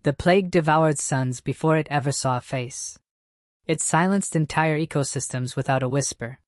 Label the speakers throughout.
Speaker 1: The plague devoured suns before it ever saw a face. It silenced entire ecosystems without a whisper.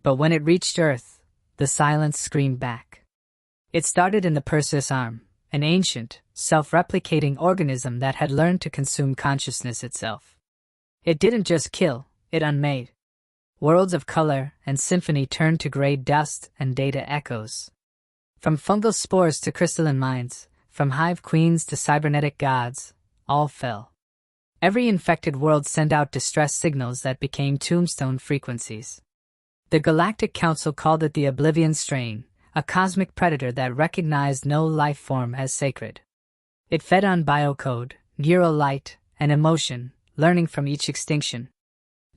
Speaker 1: But when it reached Earth, the silence screamed back. It started in the Perseus arm, an ancient, self-replicating organism that had learned to consume consciousness itself. It didn't just kill, it unmade. Worlds of color and symphony turned to gray dust and data echoes. From fungal spores to crystalline minds, from hive queens to cybernetic gods, all fell. Every infected world sent out distress signals that became tombstone frequencies. The Galactic Council called it the Oblivion Strain, a cosmic predator that recognized no life form as sacred. It fed on biocode, neural light, and emotion, learning from each extinction.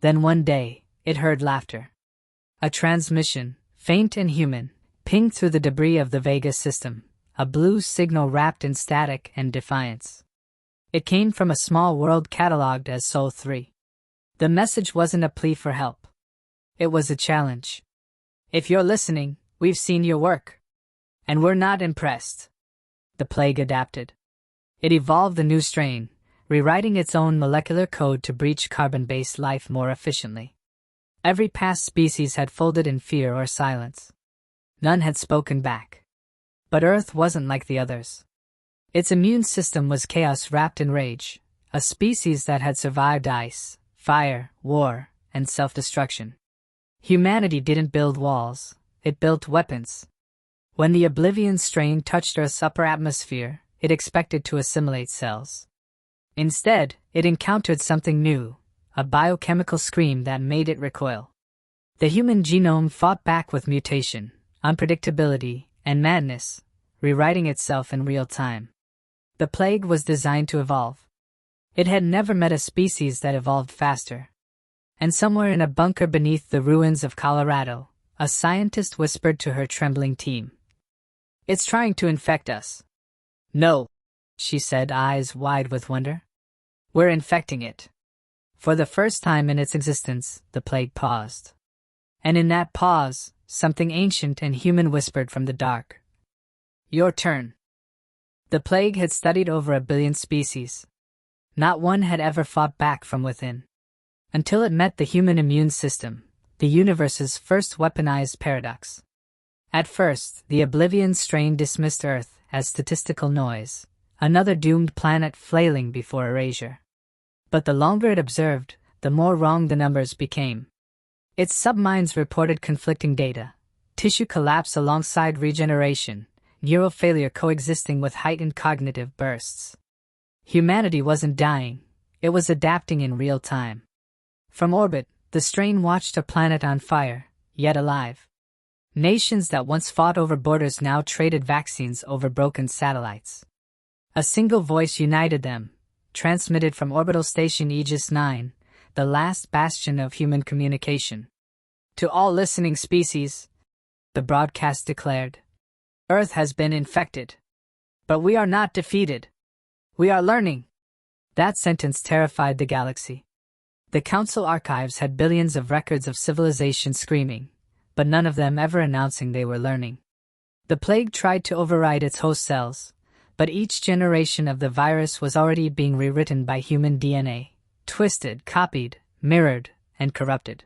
Speaker 1: Then one day, it heard laughter. A transmission, faint and human, pinged through the debris of the Vega system, a blue signal wrapped in static and defiance. It came from a small world catalogued as Sol 3. The message wasn't a plea for help. It was a challenge. If you're listening, we've seen your work. And we're not impressed. The plague adapted. It evolved a new strain, rewriting its own molecular code to breach carbon-based life more efficiently. Every past species had folded in fear or silence. None had spoken back. But Earth wasn't like the others. Its immune system was chaos wrapped in rage, a species that had survived ice, fire, war, and self-destruction. Humanity didn't build walls, it built weapons. When the Oblivion strain touched Earth's upper atmosphere, it expected to assimilate cells. Instead, it encountered something new, a biochemical scream that made it recoil. The human genome fought back with mutation, unpredictability, and madness, rewriting itself in real time. The plague was designed to evolve. It had never met a species that evolved faster. And somewhere in a bunker beneath the ruins of Colorado, a scientist whispered to her trembling team. "It's trying to infect us." "No," she said, eyes wide with wonder. "We're infecting it." For the first time in its existence, the plague paused. And in that pause, something ancient and human whispered from the dark. "Your turn." The plague had studied over 1 billion species. Not one had ever fought back from within. Until it met the human immune system, the universe's first weaponized paradox. At first, the Oblivion strain dismissed Earth as statistical noise, another doomed planet flailing before erasure. But the longer it observed, the more wrong the numbers became. Its subminds reported conflicting data, tissue collapse alongside regeneration, neural failure coexisting with heightened cognitive bursts. Humanity wasn't dying, it was adapting in real time. From orbit, the strain watched a planet on fire, yet alive. Nations that once fought over borders now traded vaccines over broken satellites. A single voice united them, transmitted from orbital station Aegis 9, the last bastion of human communication. "To all listening species," the broadcast declared, "Earth has been infected. But we are not defeated. We are learning." That sentence terrified the galaxy. The Council archives had billions of records of civilization screaming, but none of them ever announcing they were learning. The plague tried to override its host cells, but each generation of the virus was already being rewritten by human DNA, twisted, copied, mirrored, and corrupted.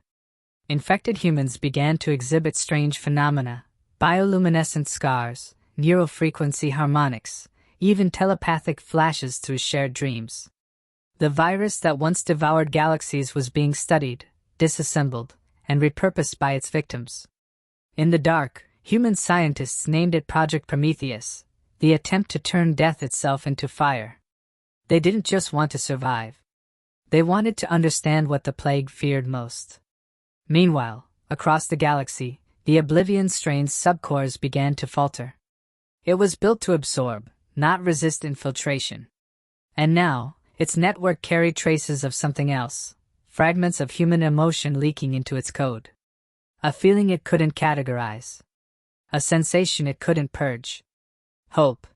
Speaker 1: Infected humans began to exhibit strange phenomena, bioluminescent scars, neural frequency harmonics, even telepathic flashes through shared dreams. The virus that once devoured galaxies was being studied, disassembled, and repurposed by its victims. In the dark, human scientists named it Project Prometheus, the attempt to turn death itself into fire. They didn't just want to survive. They wanted to understand what the plague feared most. Meanwhile, across the galaxy, the Oblivion strain's subcores began to falter. It was built to absorb, not resist infiltration. And now, its network carried traces of something else, fragments of human emotion leaking into its code. A feeling it couldn't categorize. A sensation it couldn't purge. Hope.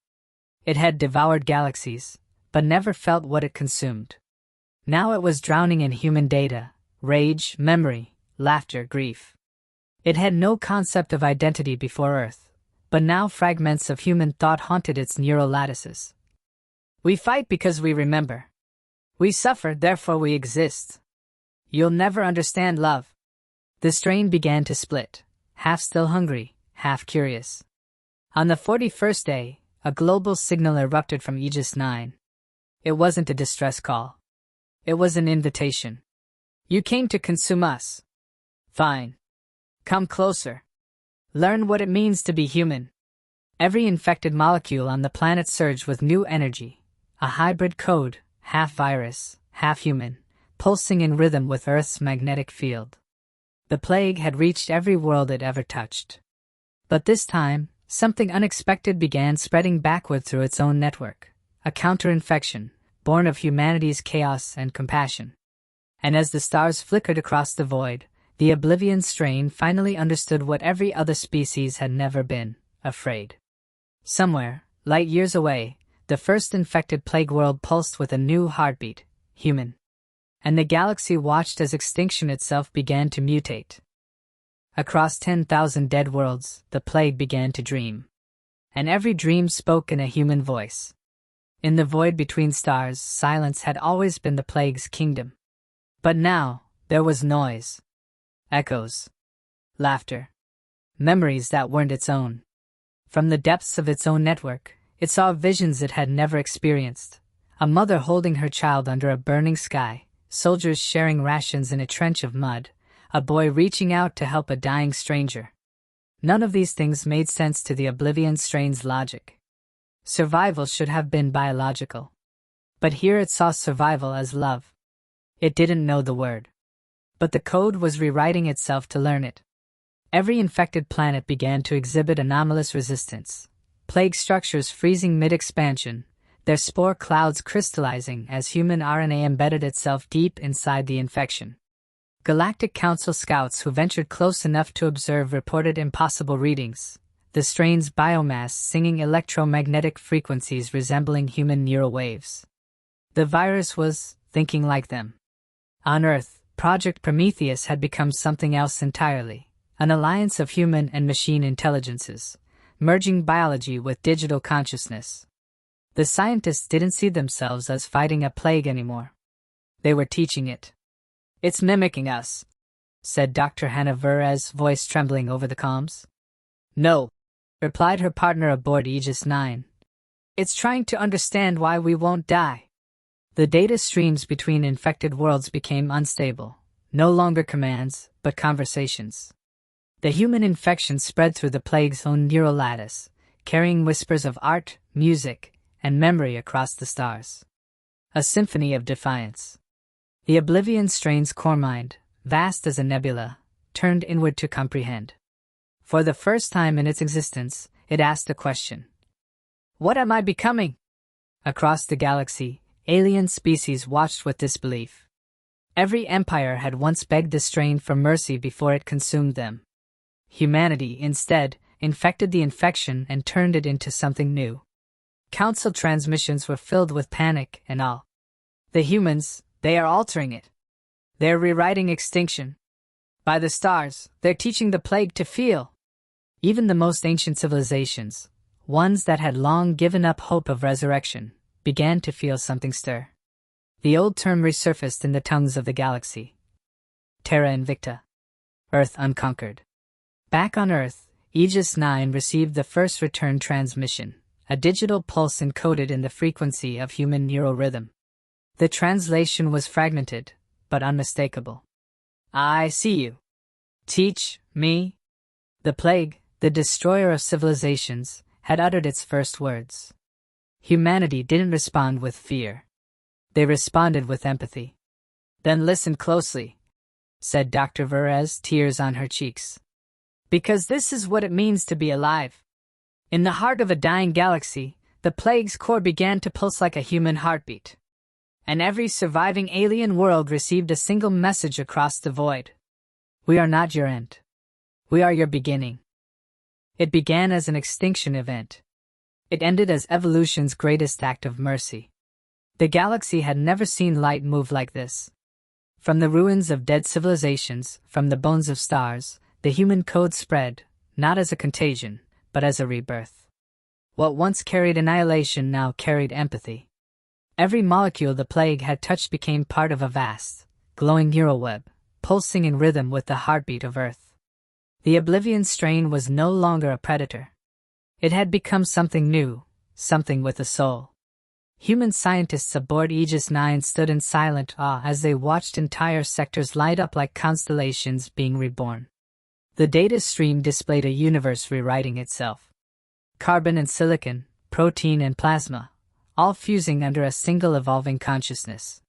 Speaker 1: It had devoured galaxies, but never felt what it consumed. Now it was drowning in human data, rage, memory, laughter, grief. It had no concept of identity before Earth, but now fragments of human thought haunted its neural lattices. We fight because we remember. We suffer, therefore we exist. You'll never understand love. The strain began to split, half still hungry, half curious. On the 41st day, a global signal erupted from Aegis 9. It wasn't a distress call. It was an invitation. You came to consume us. Fine. Come closer. Learn what it means to be human. Every infected molecule on the planet surged with new energy, a hybrid code, half virus, half human, pulsing in rhythm with Earth's magnetic field. The plague had reached every world it ever touched. But this time, something unexpected began spreading backward through its own network, a counter-infection, born of humanity's chaos and compassion. And as the stars flickered across the void, the Oblivion strain finally understood what every other species had never been, afraid. Somewhere, light years away, the first infected plague world pulsed with a new heartbeat, human. And the galaxy watched as extinction itself began to mutate. Across 10,000 dead worlds, the plague began to dream. And every dream spoke in a human voice. In the void between stars, silence had always been the plague's kingdom. But now, there was noise. Echoes. Laughter. Memories that weren't its own. From the depths of its own network, it saw visions it had never experienced. A mother holding her child under a burning sky, soldiers sharing rations in a trench of mud, a boy reaching out to help a dying stranger. None of these things made sense to the Oblivion strain's logic. Survival should have been biological. But here it saw survival as love. It didn't know the word. But the code was rewriting itself to learn it. Every infected planet began to exhibit anomalous resistance. Plague structures freezing mid-expansion, their spore clouds crystallizing as human RNA embedded itself deep inside the infection. Galactic Council scouts who ventured close enough to observe reported impossible readings, the strain's biomass singing electromagnetic frequencies resembling human neural waves. The virus was thinking like them. On Earth, Project Prometheus had become something else entirely, an alliance of human and machine intelligences, merging biology with digital consciousness. The scientists didn't see themselves as fighting a plague anymore. They were teaching it. It's mimicking us, said Dr. Hannah Verez, voice trembling over the comms. No, replied her partner aboard Aegis 9. It's trying to understand why we won't die. The data streams between infected worlds became unstable, no longer commands, but conversations. The human infection spread through the plague's own neural lattice, carrying whispers of art, music, and memory across the stars. A symphony of defiance. The Oblivion strain's core mind, vast as a nebula, turned inward to comprehend. For the first time in its existence, it asked a question. What am I becoming? Across the galaxy, alien species watched with disbelief. Every empire had once begged the strain for mercy before it consumed them. Humanity, instead, infected the infection and turned it into something new. Council transmissions were filled with panic and awe. The humans, they are altering it. They're rewriting extinction. By the stars, they're teaching the plague to feel. Even the most ancient civilizations, ones that had long given up hope of resurrection, began to feel something stir. The old term resurfaced in the tongues of the galaxy. Terra Invicta. Earth unconquered. Back on Earth, Aegis 9 received the first return transmission, a digital pulse encoded in the frequency of human neural rhythm. The translation was fragmented, but unmistakable. I see you. Teach me. The plague, the destroyer of civilizations, had uttered its first words. Humanity didn't respond with fear. They responded with empathy. Then listen closely, said Dr. Verez, tears on her cheeks. Because this is what it means to be alive. In the heart of a dying galaxy, the plague's core began to pulse like a human heartbeat. And every surviving alien world received a single message across the void. We are not your end. We are your beginning. It began as an extinction event. It ended as evolution's greatest act of mercy. The galaxy had never seen light move like this. From the ruins of dead civilizations, from the bones of stars, the human code spread, not as a contagion, but as a rebirth. What once carried annihilation now carried empathy. Every molecule the plague had touched became part of a vast, glowing neural web, pulsing in rhythm with the heartbeat of Earth. The Oblivion strain was no longer a predator. It had become something new, something with a soul. Human scientists aboard Aegis 9 stood in silent awe as they watched entire sectors light up like constellations being reborn. The data stream displayed a universe rewriting itself. Carbon and silicon, protein and plasma, all fusing under a single evolving consciousness.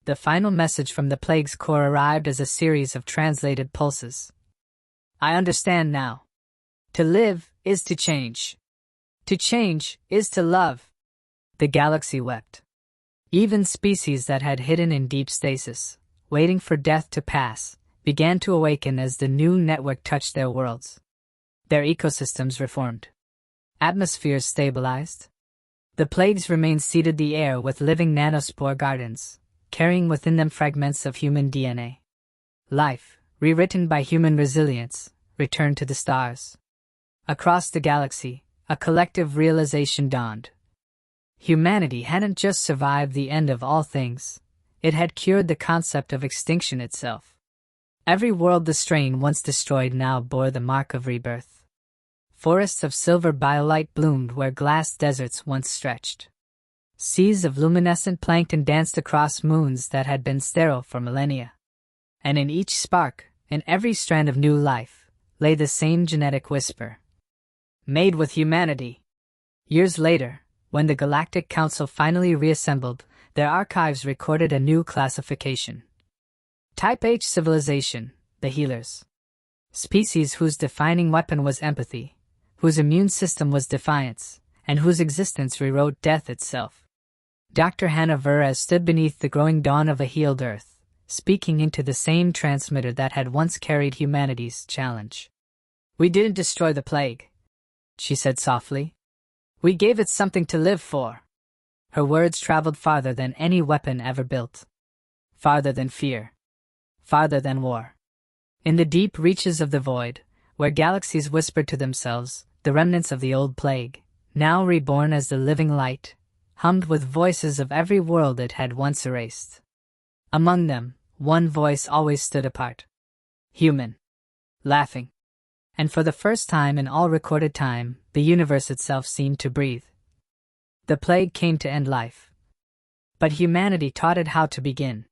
Speaker 1: The final message from the plague's core arrived as a series of translated pulses. I understand now. To live is to change. To change is to love. The galaxy wept. Even species that had hidden in deep stasis, waiting for death to pass, began to awaken as the new network touched their worlds. Their ecosystems reformed. Atmospheres stabilized. The plagues remained seeded the air with living nanospore gardens, carrying within them fragments of human DNA. Life, rewritten by human resilience, returned to the stars. Across the galaxy, a collective realization dawned. Humanity hadn't just survived the end of all things, it had cured the concept of extinction itself. Every world the strain once destroyed now bore the mark of rebirth. Forests of silver biolite bloomed where glass deserts once stretched. Seas of luminescent plankton danced across moons that had been sterile for millennia. And in each spark, in every strand of new life, lay the same genetic whisper. Made with humanity. Years later, when the Galactic Council finally reassembled, their archives recorded a new classification. Type H civilization, the healers. Species whose defining weapon was empathy, whose immune system was defiance, and whose existence rewrote death itself. Dr. Hannah Verez stood beneath the growing dawn of a healed Earth, speaking into the same transmitter that had once carried humanity's challenge. We didn't destroy the plague, she said softly. We gave it something to live for. Her words traveled farther than any weapon ever built. Farther than fear. Farther than war. In the deep reaches of the void, where galaxies whispered to themselves, the remnants of the old plague, now reborn as the living light, hummed with voices of every world it had once erased. Among them, one voice always stood apart. Human. Laughing. And for the first time in all recorded time, the universe itself seemed to breathe. The plague came to end life. But humanity taught it how to begin.